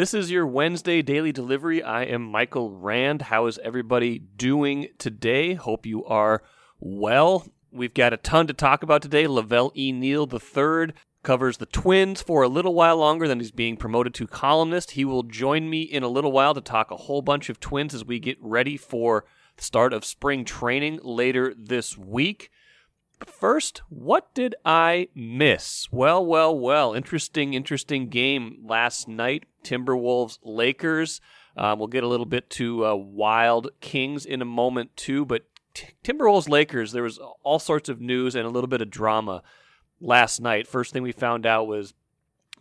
this is your Wednesday Daily Delivery. I am Michael Rand. How is everybody doing today? Hope you are well. We've got a ton to talk about today. Velle E. Neal III covers the Twins for a little while longer than he's being promoted to columnist. He will join me in a little while to talk a whole bunch of Twins as we get ready for the start of spring training later this week. But first, what did I miss? Well. Interesting game last night. Timberwolves-Lakers. We'll get a little bit to Wild Kings in a moment, too. But Timberwolves-Lakers, there was all sorts of news and a little bit of drama last night. First thing we found out was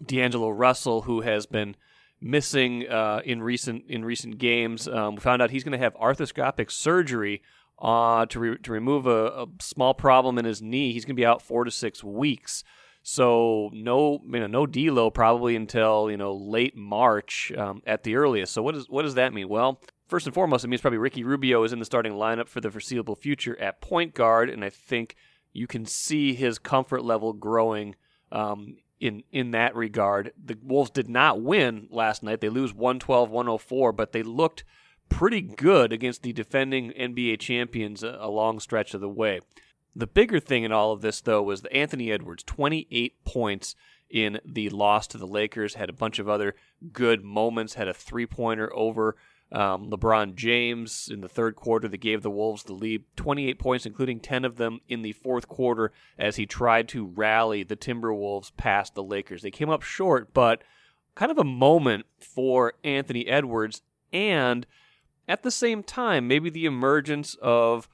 D'Angelo Russell, who has been missing in recent games. We found out he's going to have arthroscopic surgery to remove a small problem in his knee. He's going to be out 4 to 6 weeks. So no D'Lo probably until late March at the earliest. So what does that mean? Well, first and foremost, it means probably Ricky Rubio is in the starting lineup for the foreseeable future at point guard, and I think you can see his comfort level growing in that regard. The Wolves did not win last night. They lose 112-104, but they looked pretty good against the defending NBA champions a long stretch of the way. The bigger thing in all of this, though, was that Anthony Edwards, 28 points in the loss to the Lakers, had a bunch of other good moments, had a three-pointer over LeBron James in the third quarter that gave the Wolves the lead. 28 points, including 10 of them in the fourth quarter, as he tried to rally the Timberwolves past the Lakers. They came up short, but kind of a moment for Anthony Edwards, and at the same time, maybe the emergence of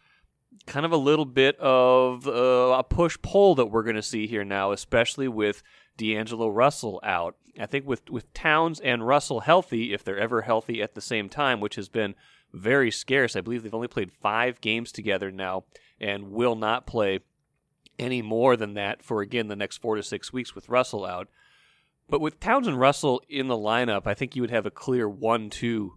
kind of a little bit of a push-pull that we're going to see here now, especially with D'Angelo Russell out. I think with Towns and Russell healthy, if they're ever healthy at the same time, which has been very scarce. I believe they've only played 5 games together now and will not play any more than that for, again, the next 4 to 6 weeks with Russell out. But with Towns and Russell in the lineup, I think you would have a clear 1-2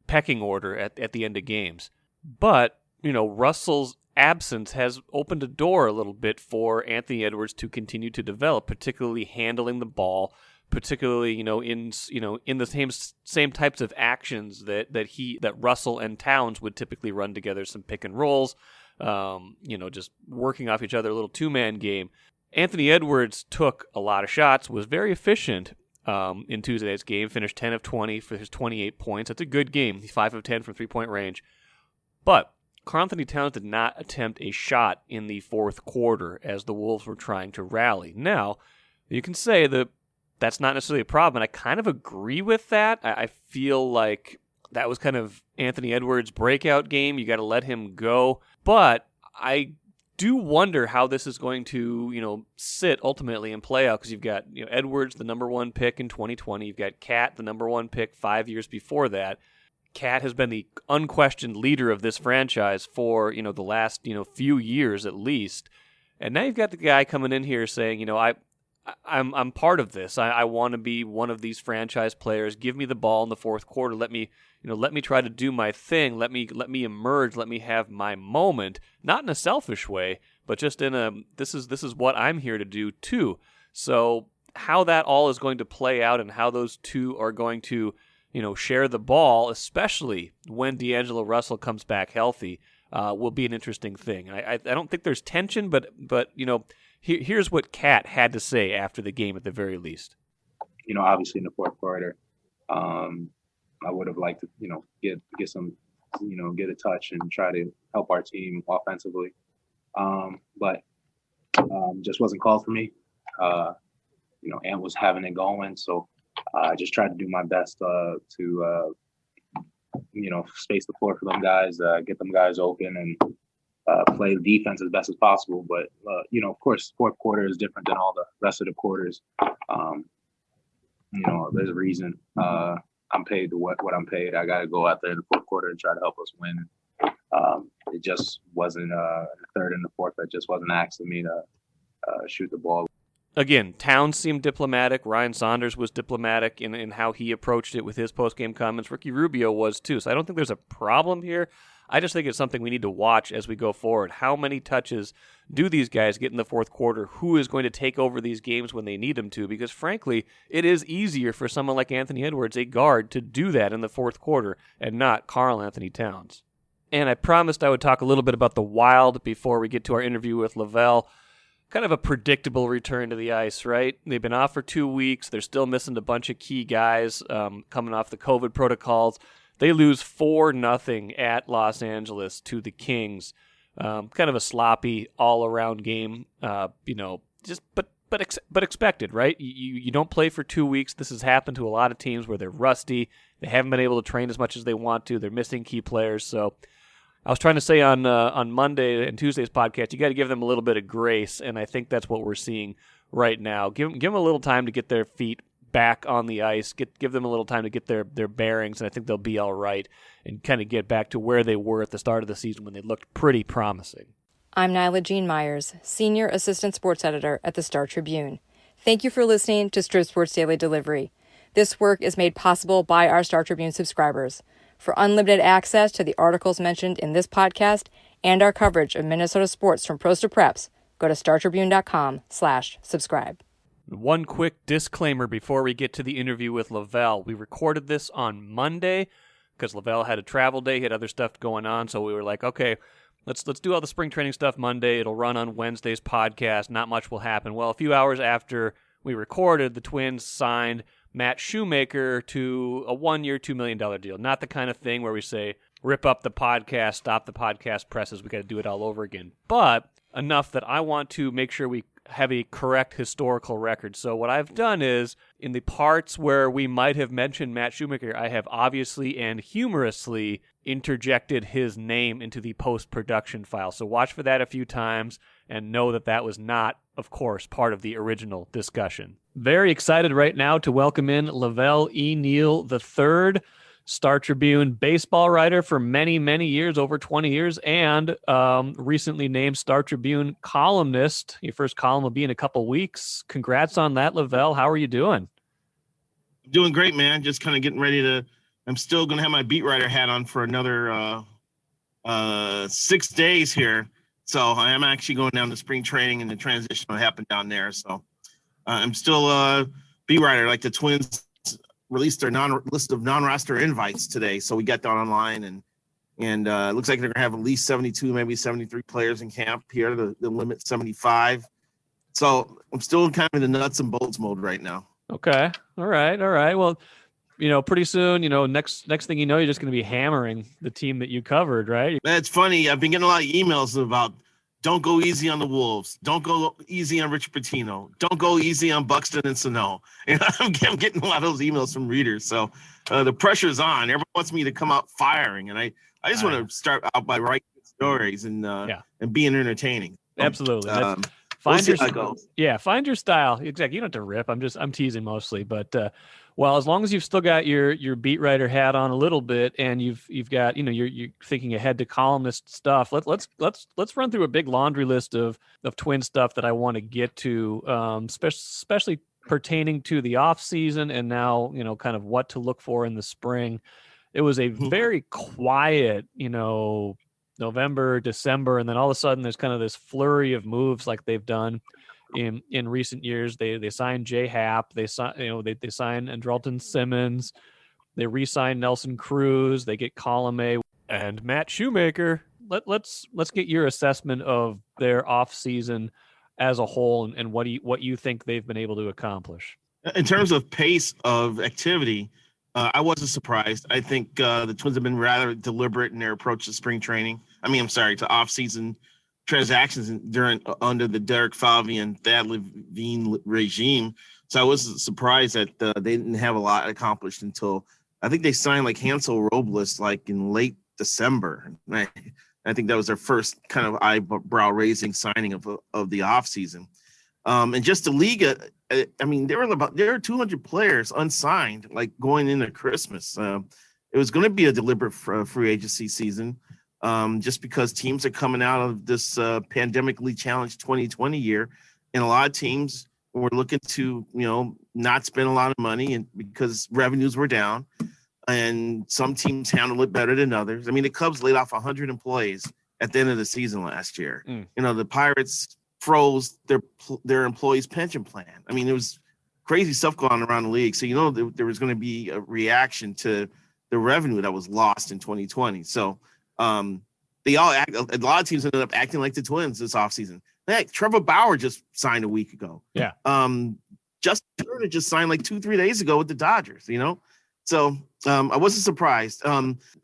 pecking order at the end of games. But, Russell's absence has opened a door a little bit for Anthony Edwards to continue to develop, particularly handling the ball, particularly, in the same types of actions that Russell and Towns would typically run together, some pick and rolls, just working off each other, a little two-man game. Anthony Edwards took a lot of shots, was very efficient in Tuesday's game, finished 10 of 20 for his 28 points. That's a good game. He's 5 of 10 from three-point range. But Karl-Anthony Towns did not attempt a shot in the fourth quarter as the Wolves were trying to rally. Now, you can say that that's not necessarily a problem, and I kind of agree with that. I feel like that was kind of Anthony Edwards' breakout game. You got to let him go. But I do wonder how this is going to, sit ultimately and play out, because you've got Edwards, the number 1 pick in 2020. You've got Cat, the number 1 pick 5 years before that. Cat has been the unquestioned leader of this franchise for, the last, few years at least. And now you've got the guy coming in here saying, I'm part of this. I want to be one of these franchise players. Give me the ball in the fourth quarter. Let me try to do my thing. Let me emerge. Let me have my moment. Not in a selfish way, but just in a this is what I'm here to do too. So how that all is going to play out and how those two are going to share the ball, especially when D'Angelo Russell comes back healthy, will be an interesting thing. I don't think there's tension, but here's what Cat had to say after the game at the very least. Obviously in the fourth quarter, I would have liked to, get some, get a touch and try to help our team offensively. But just wasn't called for me. Ant was having it going, so I just tried to do my best to space the floor for them guys, get them guys open, and play defense as best as possible. But, of course, fourth quarter is different than all the rest of the quarters. There's a reason I'm paid what I'm paid. I got to go out there in the fourth quarter and try to help us win. It just wasn't the third and the fourth. That just wasn't asking me to shoot the ball. Again, Towns seemed diplomatic. Ryan Saunders was diplomatic in how he approached it with his post-game comments. Ricky Rubio was too. So I don't think there's a problem here. I just think it's something we need to watch as we go forward. How many touches do these guys get in the fourth quarter? Who is going to take over these games when they need them to? Because frankly, it is easier for someone like Anthony Edwards, a guard, to do that in the fourth quarter and not Karl-Anthony Towns. And I promised I would talk a little bit about the Wild before we get to our interview with Lavelle. Kind of a predictable return to the ice, right? They've been off for 2 weeks. They're still missing a bunch of key guys coming off the COVID protocols. They lose 4-0 at Los Angeles to the Kings. Kind of a sloppy all-around game, but expected, right? You don't play for 2 weeks. This has happened to a lot of teams where they're rusty. They haven't been able to train as much as they want to. They're missing key players. So I was trying to say on Monday and Tuesday's podcast, you got to give them a little bit of grace, and I think that's what we're seeing right now. Give them a little time to get their feet back on the ice. Give them a little time to get their bearings, and I think they'll be all right and kind of get back to where they were at the start of the season when they looked pretty promising. I'm Nyla Jean Myers, Senior Assistant Sports Editor at the Star Tribune. Thank you for listening to Strip Sports Daily Delivery. This work is made possible by our Star Tribune subscribers. For unlimited access to the articles mentioned in this podcast and our coverage of Minnesota sports from pros to preps, go to startribune.com/subscribe. One quick disclaimer before we get to the interview with Lavelle. We recorded this on Monday because Lavelle had a travel day, he had other stuff going on, so we were like, okay, let's do all the spring training stuff Monday. It'll run on Wednesday's podcast. Not much will happen. Well, a few hours after we recorded, the Twins signed Matt Shoemaker to a 1-year, $2 million deal. Not the kind of thing where we say, rip up the podcast, stop the podcast presses, we got to do it all over again. But enough that I want to make sure we have a correct historical record. So what I've done is, in the parts where we might have mentioned Matt Shoemaker, I have obviously and humorously interjected his name into the post-production file. So watch for that a few times and know that that was not, of course, part of the original discussion. Very excited right now to welcome in Velle E. Neal III, Star Tribune baseball writer for many, many years, over 20 years, and recently named Star Tribune columnist. Your first column will be in a couple weeks. Congrats on that, Lavelle. How are you doing? Doing great, man. Just kind of getting ready to – I'm still going to have my beat writer hat on for another 6 days here. So I am actually going down to spring training, and the transition will happen down there. So I'm still a beat writer. Like the Twins released their list of non-roster invites today. So we got that online, and it looks like they're going to have at least 72, maybe 73 players in camp here. The limit 75. So I'm still kind of in the nuts and bolts mode right now. Okay. All right. Well, pretty soon, next thing you know, you're just going to be hammering the team that you covered, right? That's funny. I've been getting a lot of emails about don't go easy on the Wolves. Don't go easy on Richard Pitino. Don't go easy on Buxton and Sano. And I'm getting a lot of those emails from readers. So the pressure's on. Everyone wants me to come out firing. And I just want to start out by writing stories and being entertaining. Absolutely. Find your style. Exactly. You don't have to rip. I'm teasing mostly, but as long as you've still got your beat writer hat on a little bit, and you've got you're thinking ahead to columnist stuff. Let's run through a big laundry list of Twin stuff that I want to get to, especially pertaining to the off season and now kind of what to look for in the spring. It was a very quiet November, December, and then all of a sudden there's kind of this flurry of moves like they've done in recent years. They signed Jay Happ, they signed Andrelton Simmons, they re-signed Nelson Cruz, they get Colomé and Matt Shoemaker. Let's get your assessment of their offseason as a whole and what you think they've been able to accomplish. In terms of pace of activity, I wasn't surprised. I think the Twins have been rather deliberate in their approach to spring training. To off-season transactions under the Derek Falvey and Thad Levine regime. So I wasn't surprised that they didn't have a lot accomplished until I think they signed like Hansel Robles like in late December. I think that was their first kind of eyebrow-raising signing of the offseason. And just the league, there were 200 players unsigned, like going into Christmas. It was going to be a deliberate free agency season, just because teams are coming out of this pandemically challenged 2020 year, and a lot of teams were looking to, not spend a lot of money, and because revenues were down. and some teams handle it better than others. I mean, the Cubs laid off 100 employees at the end of the season last year. The Pirates froze their employees' pension plan. I mean, it was crazy stuff going on around the league. So, there was going to be a reaction to the revenue that was lost in 2020. So a lot of teams ended up acting like the Twins this offseason. Heck, Trevor Bauer just signed a week ago. Yeah. Justin Turner just signed like 2-3 days ago with the Dodgers, So I wasn't surprised.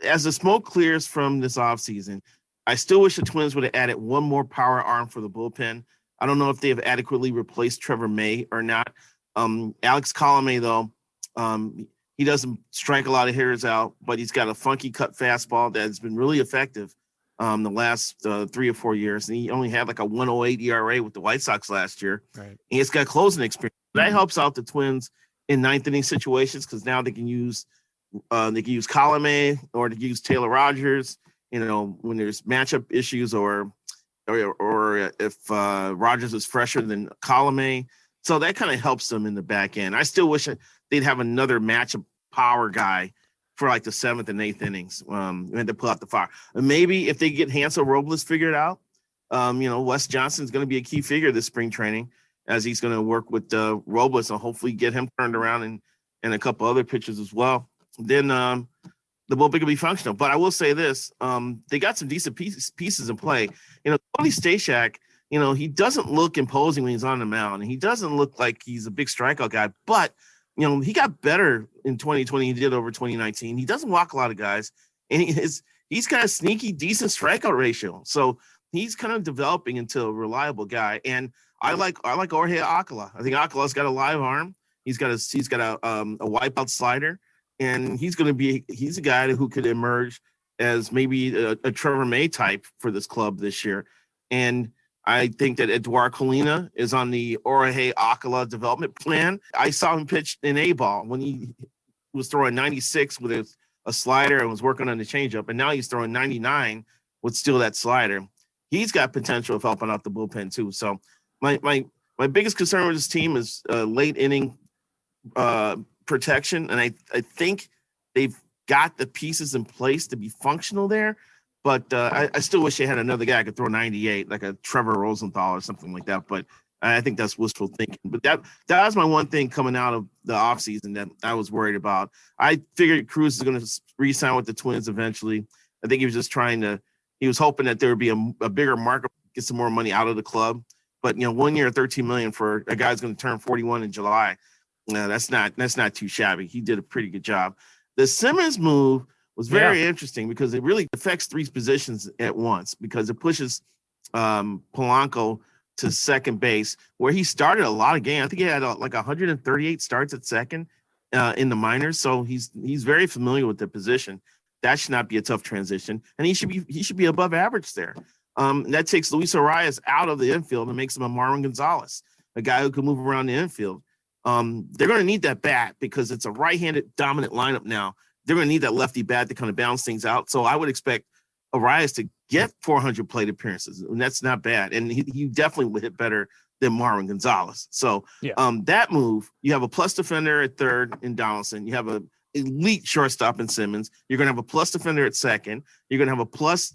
As the smoke clears from this offseason, I still wish the Twins would have added one more power arm for the bullpen. I don't know if they have adequately replaced Trevor May or not. Alex Colomé, though, he doesn't strike a lot of hitters out, but he's got a funky cut fastball that's been really effective the last 3 or 4 years. And he only had like a 1.08 ERA with the White Sox last year. Right. And he's got closing experience. That helps out the Twins in ninth inning situations because now they can use Colomé or they can use Taylor Rogers. When there's matchup issues or if Rogers is fresher than Colomé. So that kind of helps them in the back end. I still wish they'd have another matchup power guy for like the 7th and 8th innings. We had to pull out the fire. And maybe if they get Hansel Robles figured out, Wes Johnson's going to be a key figure this spring training as he's going to work with Robles and hopefully get him turned around and a couple other pitchers as well. Then the bullpen can be functional. But I will say this, they got some decent pieces in play. Tony Stashak, he doesn't look imposing when he's on the mound, and he doesn't look like he's a big strikeout guy. But, he got better in 2020 he did over 2019. He doesn't walk a lot of guys, and he's got a sneaky, decent strikeout ratio. So he's kind of developing into a reliable guy. And I like Jorge Alcala. I think Alcala's got a live arm. He's got a wipeout slider. And he's a guy who could emerge as maybe a Trevor May type for this club this year. And I think that Eduardo Colina is on the Jorge Alcala development plan. I saw him pitch in A-ball when he was throwing 96 with a slider and was working on the changeup. And now he's throwing 99 with still that slider. He's got potential of helping out the bullpen too. So my biggest concern with this team is late inning protection, and I think they've got the pieces in place to be functional there, but I still wish they had another guy who could throw 98, like a Trevor Rosenthal or something like that, but I think that's wishful thinking. But that was my one thing coming out of the offseason that I was worried about. I figured Cruz is going to re-sign with the Twins eventually. I think he was just he was hoping that there would be a bigger market, get some more money out of the club, but 1 year, $13 million for a guy who's going to turn 41 in July. No, that's not too shabby. He did a pretty good job. The Simmons move was very interesting because it really affects 3 positions at once because it pushes Polanco to second base where he started a lot of games. I think he had like 138 starts at second in the minors. So he's very familiar with the position. That should not be a tough transition. And he should be above average there. That takes Luis Arias out of the infield and makes him a Marwin Gonzalez, a guy who can move around the infield. They're going to need that bat because it's a right-handed dominant lineup now. They're going to need that lefty bat to kind of balance things out. So I would expect Arias to get 400 plate appearances, and that's not bad. And he definitely would hit better than Marwin Gonzalez. So that move, you have a plus defender at third in Donaldson. You have an elite shortstop in Simmons. You're going to have a plus defender at second. You're going to have a plus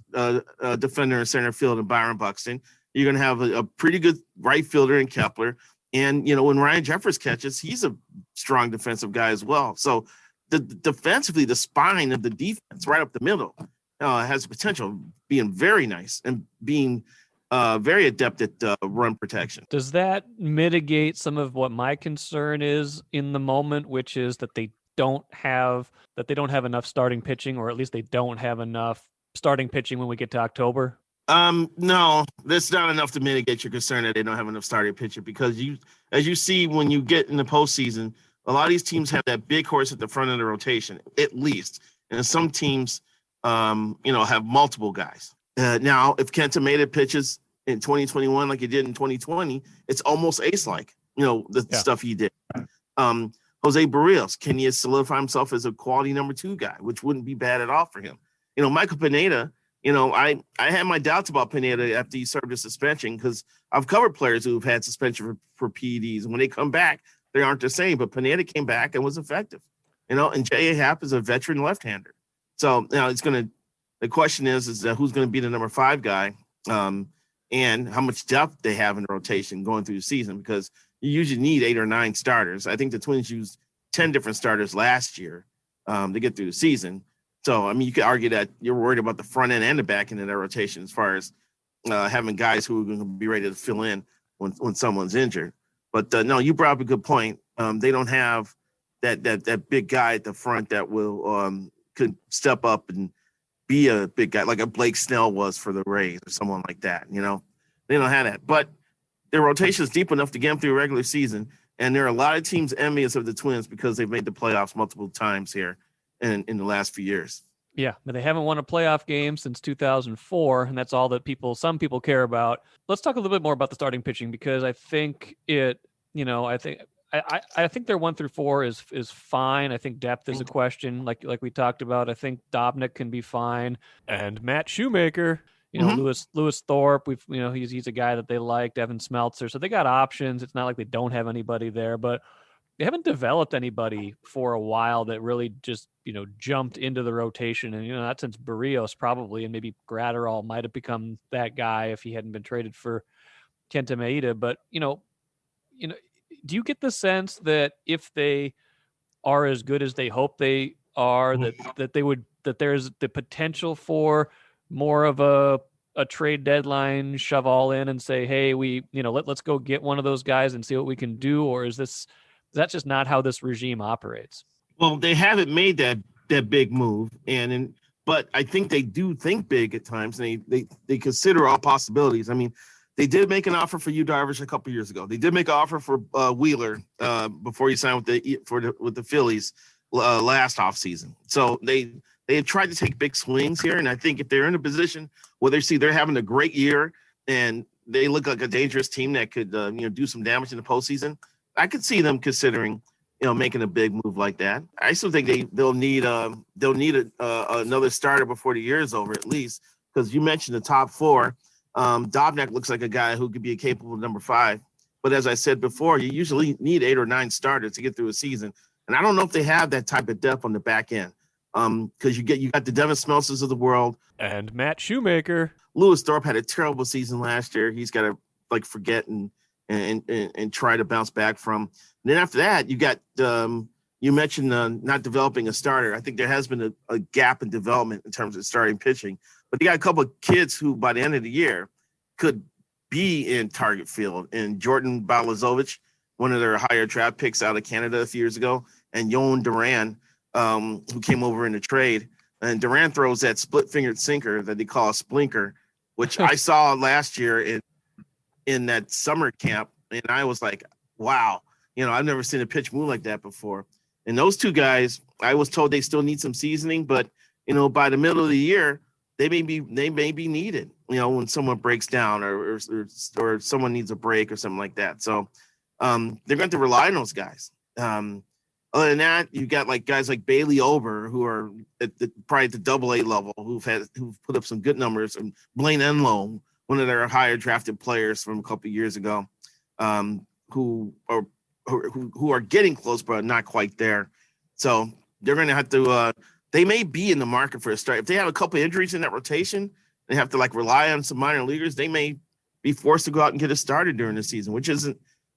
defender in center field in Byron Buxton. You're going to have a pretty good right fielder in Kepler. And, when Ryan Jeffers catches, he's a strong defensive guy as well. So defensively, the spine of the defense right up the middle has the potential of being very nice and being very adept at run protection. Does that mitigate some of what my concern is in the moment, which is that they don't have enough starting pitching, or at least they don't have enough starting pitching when we get to October? No, that's not enough to mitigate your concern that they don't have enough starting pitcher because as you see when you get in the postseason, a lot of these teams have that big horse at the front of the rotation, at least. And some teams, have multiple guys. Now, if Kenta Maeda pitches in 2021 like he did in 2020, it's almost ace-like, stuff he did. Jose Barrios, can he solidify himself as a quality number 2 guy, which wouldn't be bad at all for him. Michael Pineda, I had my doubts about Pineda after he served a suspension because I've covered players who've had suspension for PEDs. And when they come back, they aren't the same. But Pineda came back and was effective. and J.A. Happ is a veteran left-hander. So now the question is who's going to be the number 5 guy, and how much depth they have in the rotation going through the season, because you usually need 8 or 9 starters. I think the Twins used 10 different starters last year to get through the season. So, I mean, you could argue that you're worried about the front end and the back end of their rotation as far as having guys who are going to be ready to fill in when someone's injured. But no, you brought up a good point. They don't have that big guy at the front that will could step up and be a big guy like a Blake Snell was for the Rays or someone like that. They don't have that. But their rotation is deep enough to get them through a regular season. And there are a lot of teams envious of the Twins because they've made the playoffs multiple times here in the last few years. Yeah, but they haven't won a playoff game since 2004, and that's all that some people care about. Let's talk a little bit more about the starting pitching, because I think I think their 1 through 4 is fine. I think depth is a question, like we talked about. I think Dobnik can be fine, and Matt Shoemaker, Lewis Thorpe. He's a guy that they like. Devin Smeltzer. So they got options. It's not like they don't have anybody there, but they haven't developed anybody for a while that really just, jumped into the rotation. And, not since Barrios probably, and maybe Gratterall might have become that guy if he hadn't been traded for Kenta Maeda. But, do you get the sense that if they are as good as they hope they are, that there's the potential for more of a trade deadline, shove all in and say, hey, let's go get one of those guys and see what we can do? Or is that just not how this regime operates? Well, they haven't made that big move, but I think they do think big at times, and they consider all possibilities. I mean, they did make an offer for Yu Darvish a couple years ago. They did make an offer for Wheeler before he signed with the Phillies last offseason. So they have tried to take big swings here, and I think if they're in a position where they see they're having a great year and they look like a dangerous team that could do some damage in the postseason, I could see them considering making a big move like that. I still think they'll need another starter before the year is over, at least, because you mentioned the top 4. Dobnak looks like a guy who could be a capable number 5. But as I said before, you usually need 8 or 9 starters to get through a season. And I don't know if they have that type of depth on the back end. Because you got the Devin Smeltzers of the world. And Matt Shoemaker. Lewis Thorpe had a terrible season last year. He's got to forget and try to bounce back from. And then after that, you got you mentioned not developing a starter. I think there has been a gap in development in terms of starting pitching. But you got a couple of kids who, by the end of the year, could be in target field. And Jordan Balazovic, one of their higher draft picks out of Canada a few years ago, and Yoan Duran, who came over in the trade. And Duran throws that split-fingered sinker that they call a splinker, which I saw last year in that summer camp. And I was like, wow, I've never seen a pitch move like that before. And those two guys, I was told they still need some seasoning, but, by the middle of the year, they may be needed, when someone breaks down or someone needs a break or something like that. So they're going to rely on those guys. Other than that, you got guys like Bailey Ober, who are probably at the AA level, who've put up some good numbers, and Blaine Enloe, one of their higher drafted players from a couple of years ago, who are getting close but not quite there. So they're going to have to. They may be in the market for a start. If they have a couple of injuries in that rotation, they have to rely on some minor leaguers. They may be forced to go out and get a starter during the season, which isn't,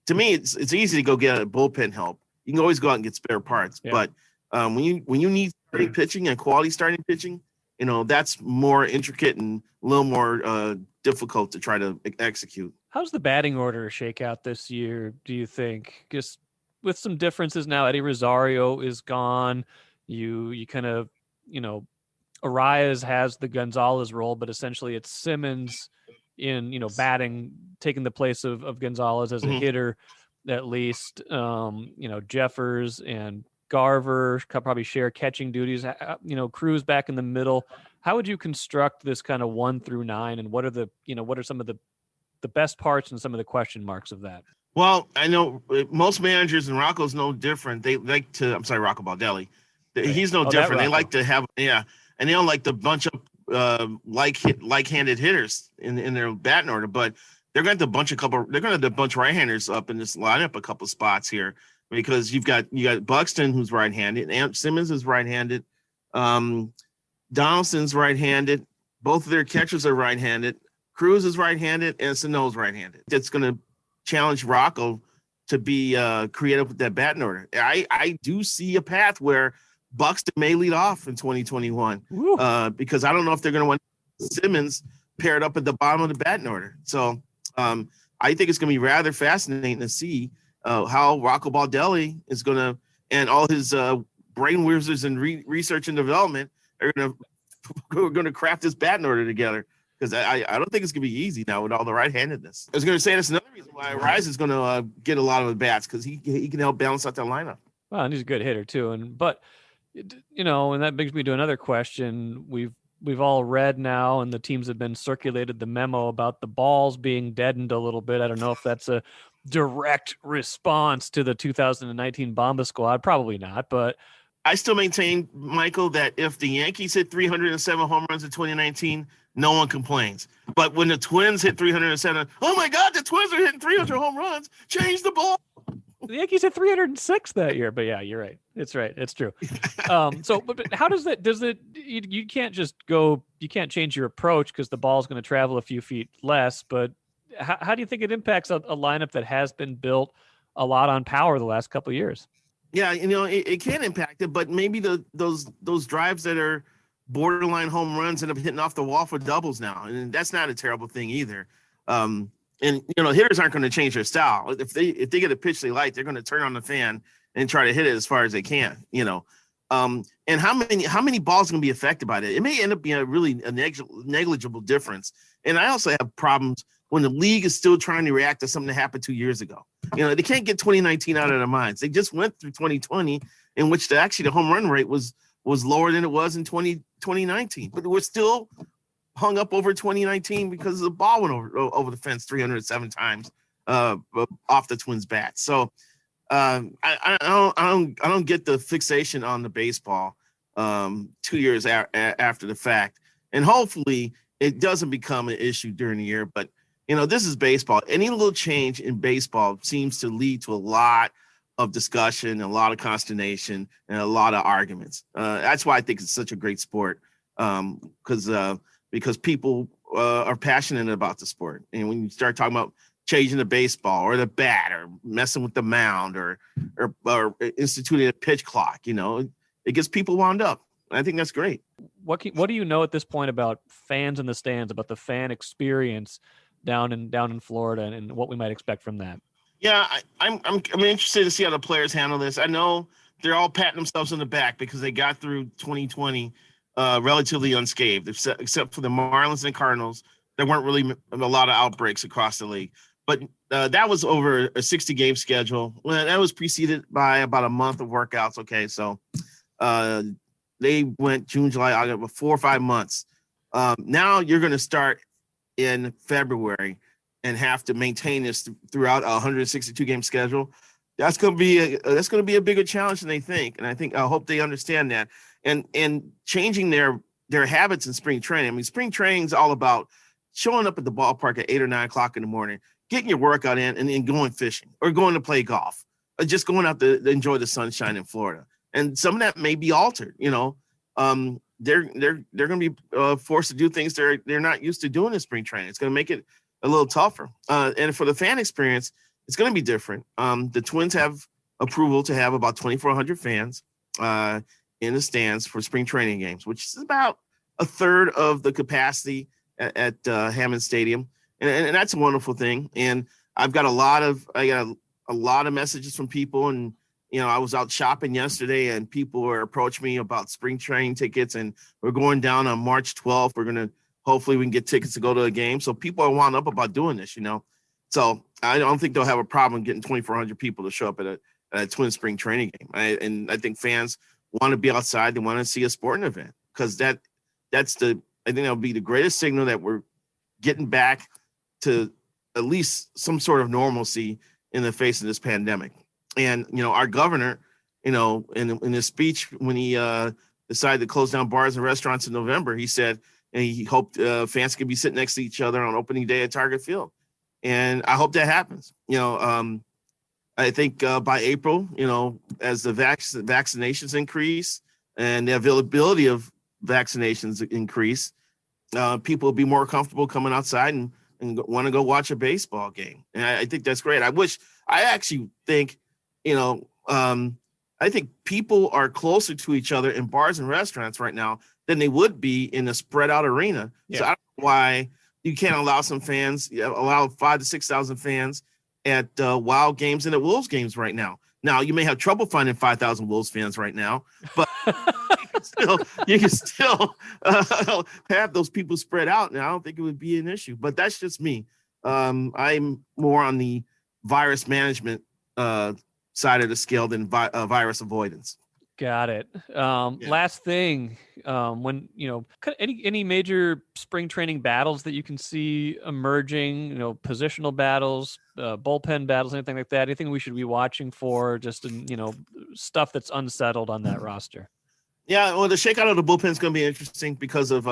to me, it's easy to go get a bullpen help. You can always go out and get spare parts, but when you need starting pitching and quality starting pitching, that's more intricate and a little more difficult to try to execute. How's the batting order shake out this year, do you think? Just with some differences now, Eddie Rosario is gone. You kind of, Arias has the Gonzalez role, but essentially it's Simmons in, batting, taking the place of Gonzalez as a hitter, at least. Jeffers and Garver probably share catching duties. Cruz back in the middle. How would you construct this kind of 1 through 9, and what are some of the best parts and some of the question marks of that? Well, I know most managers, and Rocco's no different. They like to. I'm sorry, Rocco Baldelli. He's no different. They like to have and they don't like to bunch up like-handed hitters in their batting order, but they're going to bunch right-handers up in this lineup a couple spots here. because you got Buxton, who's right-handed, and Simmons is right-handed, Donaldson's right-handed. Both of their catchers are right-handed. Cruz is right-handed, and Sano's right-handed. That's going to challenge Rocco to be creative with that batting order. I do see a path where Buxton may lead off in 2021 because I don't know if they're going to want Simmons paired up at the bottom of the batting order. So I think it's going to be rather fascinating to see how Rocco Baldelli is going to, and all his brain wizards and research and development are going to craft this batting order together. Because I don't think it's going to be easy now with all the right-handedness. I was going to say that's another reason why Rise is going to get a lot of at-bats, because he can help balance out that lineup. Well, and he's a good hitter too. But and that brings me to another question. We've all read now, and the teams have been circulated the memo about the balls being deadened a little bit. I don't know if that's a direct response to the 2019 Bomba squad. Probably not, but I still maintain, Michael, that if the Yankees hit 307 home runs in 2019, no one complains. But when the Twins hit 307, oh my God, the Twins are hitting 300 home runs. Change the ball. The Yankees hit 306 that year. But yeah, you're right. It's right. It's true. But how does that, you can't just go, you can't change your approach because the ball's going to travel a few feet less. But how do you think it impacts a lineup that has been built a lot on power the last couple of years? Yeah, it can impact it, but maybe those drives that are borderline home runs end up hitting off the wall for doubles now, and that's not a terrible thing either. And hitters aren't going to change their style. If they get a pitch they like, they're going to turn on the fan and try to hit it as far as they can. And how many balls are going to be affected by that? It may end up being a negligible difference. And I also have problems when the league is still trying to react to something that happened 2 years ago. They can't get 2019 out of their minds. They just went through 2020, in which the home run rate was lower than it was in 2019. But we're still hung up over 2019 because the ball went over the fence 307 times off the Twins' bats. So I don't get the fixation on the baseball 2 years after the fact. And hopefully it doesn't become an issue during the year. But this is baseball. Any little change in baseball seems to lead to a lot of discussion, a lot of consternation, and a lot of arguments. That's why I think it's such a great sport, because people are passionate about the sport. And when you start talking about changing the baseball or the bat or messing with the mound or instituting a pitch clock, it gets people wound up. I think that's great. What do you know at this point about fans in the stands, about the fan experience down in Florida, and what we might expect from that? Yeah, I'm interested to see how the players handle this. I know they're all patting themselves on the back because they got through 2020 relatively unscathed, except for the Marlins and Cardinals. There weren't really a lot of outbreaks across the league. But that was over a 60-game schedule. Well, that was preceded by about a month of workouts. Okay, so they went June, July, August, 4 or 5 months. Now you're going to start in February and have to maintain this throughout a 162-game schedule. That's going to be a bigger challenge than they think, and I hope they understand that. And changing their habits in spring training. I mean, spring training is all about showing up at the ballpark at 8 or 9 o'clock in the morning, getting your workout in, and then going fishing or going to play golf, or just going out to enjoy the sunshine in Florida. And some of that may be altered. They're going to be forced to do things they're not used to doing in spring training. It's going to make it a little tougher. And for the fan experience, it's going to be different. The Twins have approval to have about 2,400 fans in the stands for spring training games, which is about a third of the capacity at Hammond Stadium. And that's a wonderful thing. And I've got a lot of messages from people, and I was out shopping yesterday and people were approaching me about spring training tickets, and we're going down on March 12th. Hopefully we can get tickets to go to a game. So people are wound up about doing this, So I don't think they'll have a problem getting 2,400 people to show up at a Twin spring training game. And I think fans want to be outside. They want to see a sporting event, because I think that'll be the greatest signal that we're getting back to at least some sort of normalcy in the face of this pandemic. And, our governor, in his speech when he decided to close down bars and restaurants in November, he said, and he hoped fans could be sitting next to each other on opening day at Target Field. And I hope that happens. I think by April, as the vaccinations increase and the availability of vaccinations increase, people will be more comfortable coming outside and want to go watch a baseball game. And I think that's great. I actually think, I think people are closer to each other in bars and restaurants right now than they would be in a spread out arena. Yeah. So I don't know why you can't allow allow 5,000 to 6,000 fans at Wild games and at Wolves games right now. Now, you may have trouble finding 5,000 Wolves fans right now, but you can still have those people spread out. And I don't think it would be an issue, but that's just me. I'm more on the virus management side of the scale than virus avoidance. Got it. Last thing, when any major spring training battles that you can see emerging, positional battles, bullpen battles, anything like that, anything we should be watching for, just in, stuff that's unsettled on that roster. Yeah, well, the shakeout of the bullpen is going to be interesting because of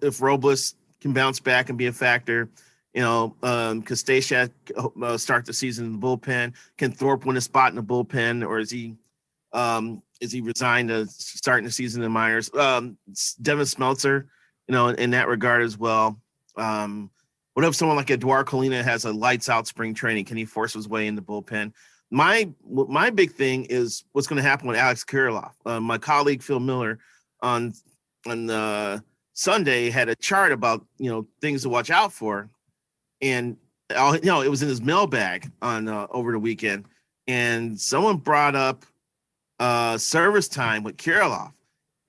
if Robles can bounce back and be a factor. Stashak start the season in the bullpen. Can Thorpe win a spot in the bullpen, or is he resigned to starting the season in minors? Devin Smeltzer, in that regard as well. What if someone like Eduardo Colina has a lights out spring training? Can he force his way in the bullpen? My big thing is what's going to happen with Alex Kirilloff. My colleague Phil Miller on Sunday had a chart about things to watch out for. And it was in his mailbag on over the weekend, and someone brought up service time with Kirilloff,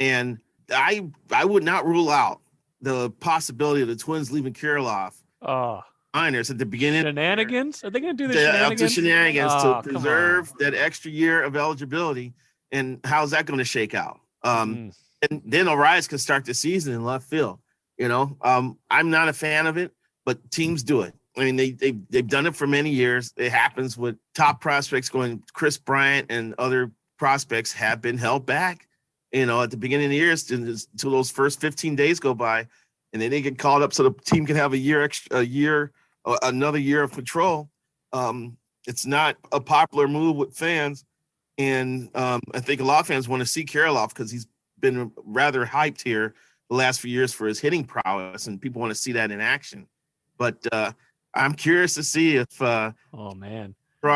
and I would not rule out the possibility of the Twins leaving Kirilloff minors at the beginning. Shenanigans? Are they going to do the shenanigans to preserve that extra year of eligibility? And how's that going to shake out? And then Arias can start the season in left field. I'm not a fan of it, but teams do it. I mean, they've done it for many years. It happens with top prospects going. Chris Bryant and other prospects have been held back, at the beginning of the year until those first 15 days go by, and then they get called up so the team can have another year of control. It's not a popular move with fans, and I think a lot of fans want to see Kirilloff because he's been rather hyped here the last few years for his hitting prowess, and people want to see that in action. But I'm curious to see if strong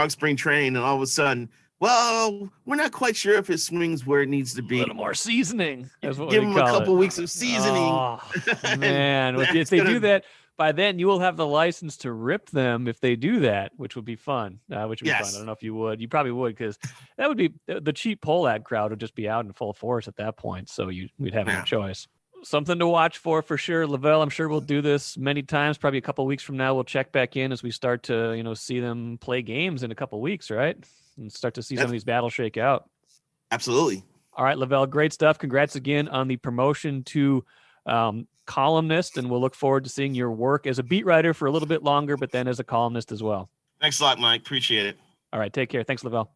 spring training and all of a sudden, well, we're not quite sure if his swing's where it needs to be. A little more seasoning. That's what Give him a couple weeks of seasoning. Oh, man, if they do that, by then you will have the license to rip them if they do that, which would be fun. Fun. I don't know if you would. You probably would, because that would be the cheap poll ad crowd would just be out in full force at that point. So we'd have no choice. Something to watch for sure. Lavelle, I'm sure we'll do this many times. Probably a couple of weeks from now, we'll check back in as we start to, see them play games in a couple of weeks, right? And start to see some of these battles shake out. Absolutely. All right, Lavelle, great stuff. Congrats again on the promotion to columnist, and we'll look forward to seeing your work as a beat writer for a little bit longer, but then as a columnist as well. Thanks a lot, Mike. Appreciate it. All right, take care. Thanks, Lavelle.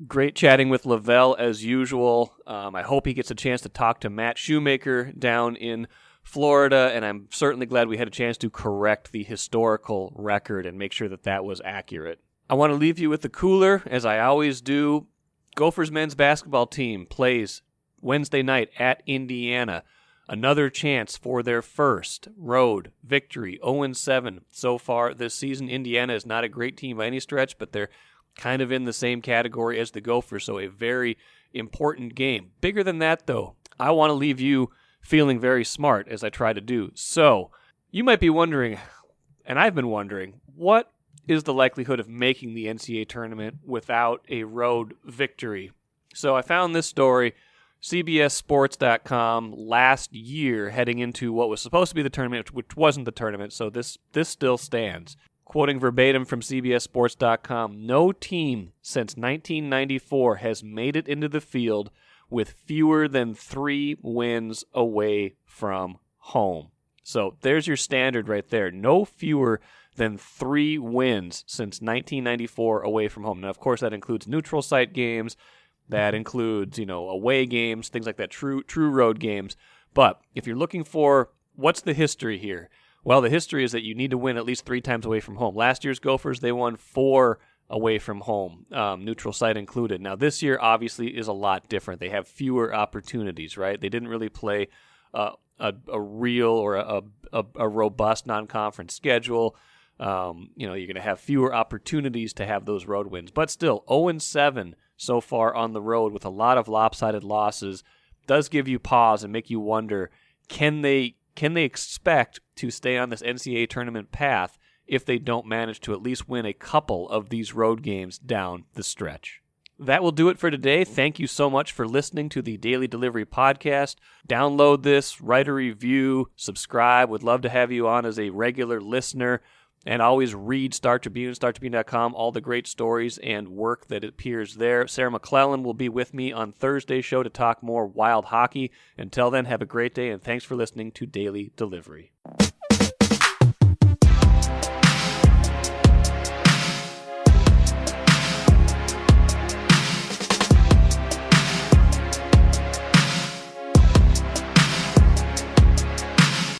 Great chatting with Lavelle as usual. I hope he gets a chance to talk to Matt Shoemaker down in Florida, and I'm certainly glad we had a chance to correct the historical record and make sure that was accurate. I want to leave you with the cooler, as I always do. Gophers men's basketball team plays Wednesday night at Indiana. Another chance for their first road victory, 0-7 so far this season. Indiana is not a great team by any stretch, but they're kind of in the same category as the Gophers, so a very important game. Bigger than that, though, I want to leave you feeling very smart, as I try to do. So, you might be wondering, and I've been wondering, what is the likelihood of making the NCAA tournament without a road victory? So I found this story, CBSSports.com, last year, heading into what was supposed to be the tournament, which wasn't the tournament, so this still stands. Quoting verbatim from CBSSports.com, no team since 1994 has made it into the field with fewer than 3 wins away from home. So there's your standard right there. No fewer than 3 wins since 1994 away from home. Now, of course, that includes neutral site games. That includes, away games, things like that, true road games. But if you're looking for what's the history here, well, the history is that you need to win at least 3 times away from home. Last year's Gophers, they won 4 away from home, neutral site included. Now, this year obviously is a lot different. They have fewer opportunities, right? They didn't really play a real or a robust non-conference schedule. You're going to have fewer opportunities to have those road wins. But still, 0-7 so far on the road with a lot of lopsided losses does give you pause and make you wonder, can they expect to stay on this NCAA tournament path if they don't manage to at least win a couple of these road games down the stretch? That will do it for today. Thank you so much for listening to the Daily Delivery Podcast. Download this, write a review, subscribe. Would love to have you on as a regular listener. And always read Star Tribune, StarTribune.com, all the great stories and work that appears there. Sarah McClellan will be with me on Thursday's show to talk more Wild hockey. Until then, have a great day, and thanks for listening to Daily Delivery.